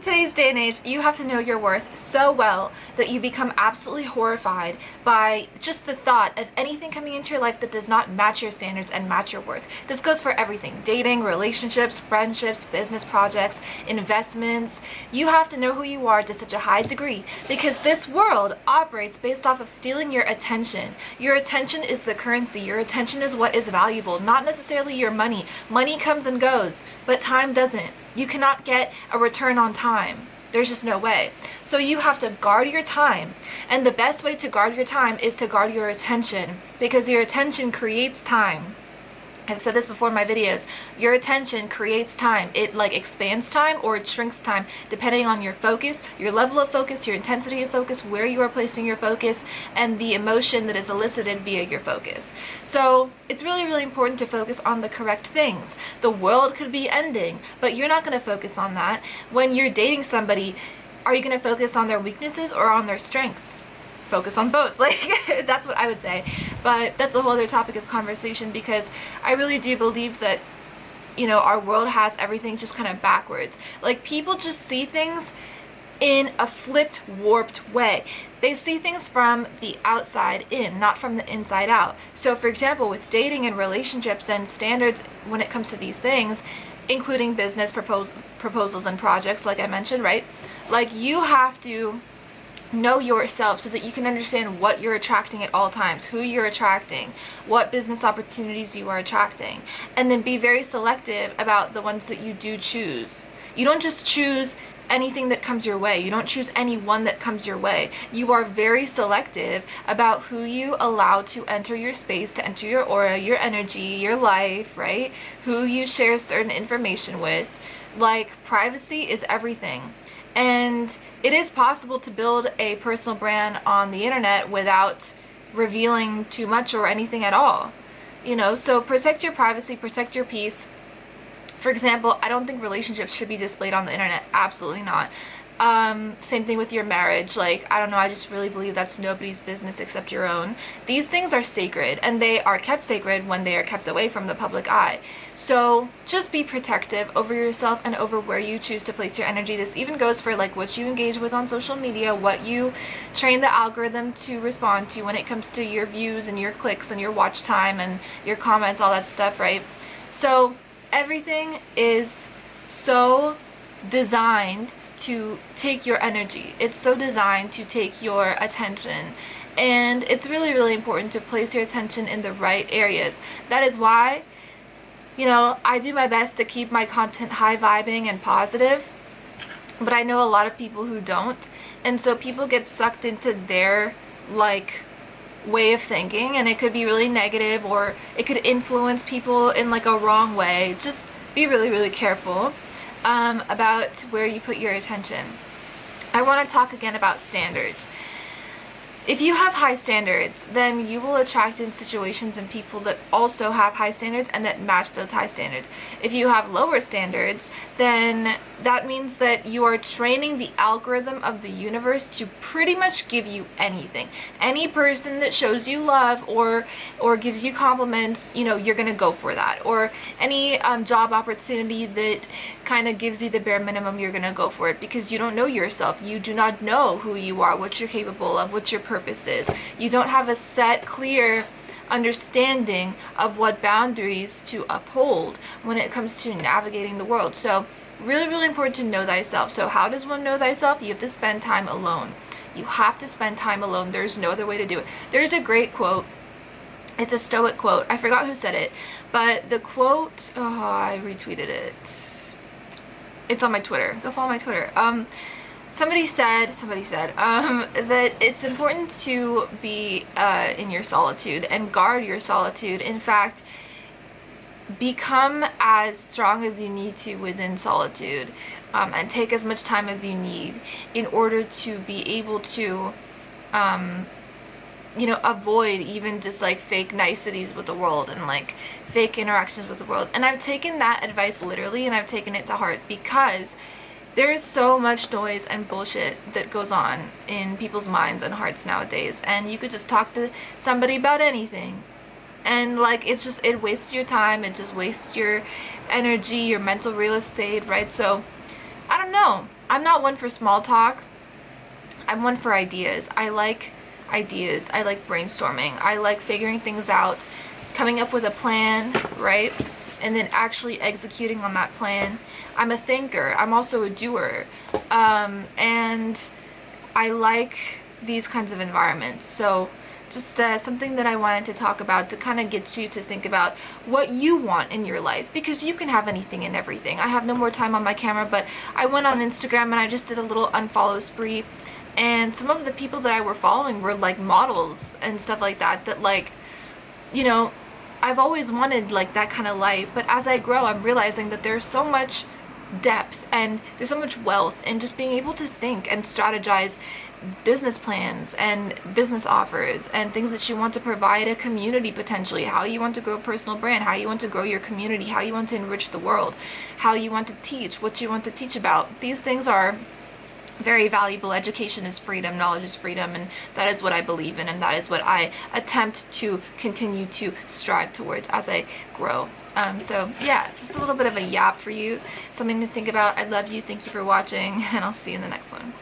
In today's day and age, you have to know your worth so well that you become absolutely horrified by just the thought of anything coming into your life that does not match your standards and match your worth. This goes for everything: dating, relationships, friendships, business projects, investments. You have to know who you are to such a high degree because this world operates based off of stealing your attention. Your attention is the currency. Your attention is what is valuable, not necessarily your money. Money comes and goes, but time doesn't. You cannot get a return on time. There's just no way. So you have to guard your time. And the best way to guard your time is to guard your attention, because your attention creates time. I've said this before in my videos. Your attention creates time. It like expands time or it shrinks time depending on your focus, your level of focus, your intensity of focus, where you are placing your focus, and the emotion that is elicited via your focus. So it's really, really important to focus on the correct things. The world could be ending, but you're not going to focus on that. When you're dating somebody, are you going to focus on their weaknesses or on their strengths? Focus on both. Like, that's what I would say. But that's a whole other topic of conversation, because I really do believe that, you know, our world has everything just kind of backwards. Like, people just see things in a flipped, warped way. They see things from the outside in, not from the inside out. So for example, with dating and relationships and standards when it comes to these things, including business proposals and projects, like I mentioned, right? Like, you have to know yourself so that you can understand what you're attracting at all times, who you're attracting, what business opportunities you are attracting, and then be very selective about the ones that you do choose. You don't just choose anything that comes your way. You don't choose anyone that comes your way. You are very selective about who you allow to enter your space, to enter your aura, your energy, your life, right? Who you share certain information with. Like, privacy is everything. And it is possible to build a personal brand on the internet without revealing too much or anything at all. You know, so protect your privacy, protect your peace. For example, I don't think relationships should be displayed on the internet. Absolutely not. Same thing with your marriage. Like, I don't know, I just really believe that's nobody's business except your own. These things are sacred, and they are kept sacred when they are kept away from the public eye. So just be protective over yourself and over where you choose to place your energy. This even goes for like what you engage with on social media, what you train the algorithm to respond to when it comes to your views and your clicks and your watch time and your comments, all that stuff, right? So everything is so designed to take your energy. It's so designed to take your attention. And it's really, really important to place your attention in the right areas. That is why, you know, I do my best to keep my content high vibing and positive, but I know a lot of people who don't. And so people get sucked into their, like, way of thinking, and it could be really negative, or it could influence people in like a wrong way. Just be really, really careful about where you put your attention. I want to talk again about standards. If you have high standards, then you will attract in situations and people that also have high standards and that match those high standards. If you have lower standards, then that means that you are training the algorithm of the universe to pretty much give you anything. Any person that shows you love or gives you compliments, you know, you're gonna go for that. Or any job opportunity that kind of gives you the bare minimum, you're gonna go for it, because you don't know yourself. You do not know who you are, what you're capable of, what your purpose is. You don't have a set, clear understanding of what boundaries to uphold when it comes to navigating the world. So really, really important to know thyself. So how does one know thyself? You have to spend time alone. You have to spend time alone. There's no other way to do it. There's a great quote. It's a Stoic quote. I forgot who said it, but the quote, oh, I retweeted it. It's on my Twitter. Go follow my Twitter. Somebody said that it's important to be in your solitude and guard your solitude. In fact, become as strong as you need to within solitude, and take as much time as you need in order to be able to, you know, avoid even just like fake niceties with the world and like fake interactions with the world. And I've taken that advice literally, and I've taken it to heart, because there is so much noise and bullshit that goes on in people's minds and hearts nowadays, and you could just talk to somebody about anything, and like it's just, it wastes your time, it just wastes your energy, your mental real estate, right? So I don't know, I'm not one for small talk. I'm one for ideas. I like ideas. I like brainstorming. I like figuring things out, coming up with a plan, right? And then actually executing on that plan. I'm a thinker. I'm also a doer. And I like these kinds of environments. So just something that I wanted to talk about to kind of get you to think about what you want in your life, because you can have anything and everything. I have no more time on my camera, but I went on Instagram and I just did a little unfollow spree, and some of the people that I were following were like models and stuff like that, that like, you know, I've always wanted like that kind of life, but as I grow, I'm realizing that there's so much depth and there's so much wealth in just being able to think and strategize business plans and business offers and things that you want to provide a community, potentially how you want to grow a personal brand, how you want to grow your community, how you want to enrich the world, how you want to teach, what you want to teach about. These things are very valuable. Education is freedom, knowledge is freedom, and that is what I believe in, and that is what I attempt to continue to strive towards as I grow. So yeah, just a little bit of a yap for you, something to think about. I love you, thank you for watching, and I'll see you in the next one.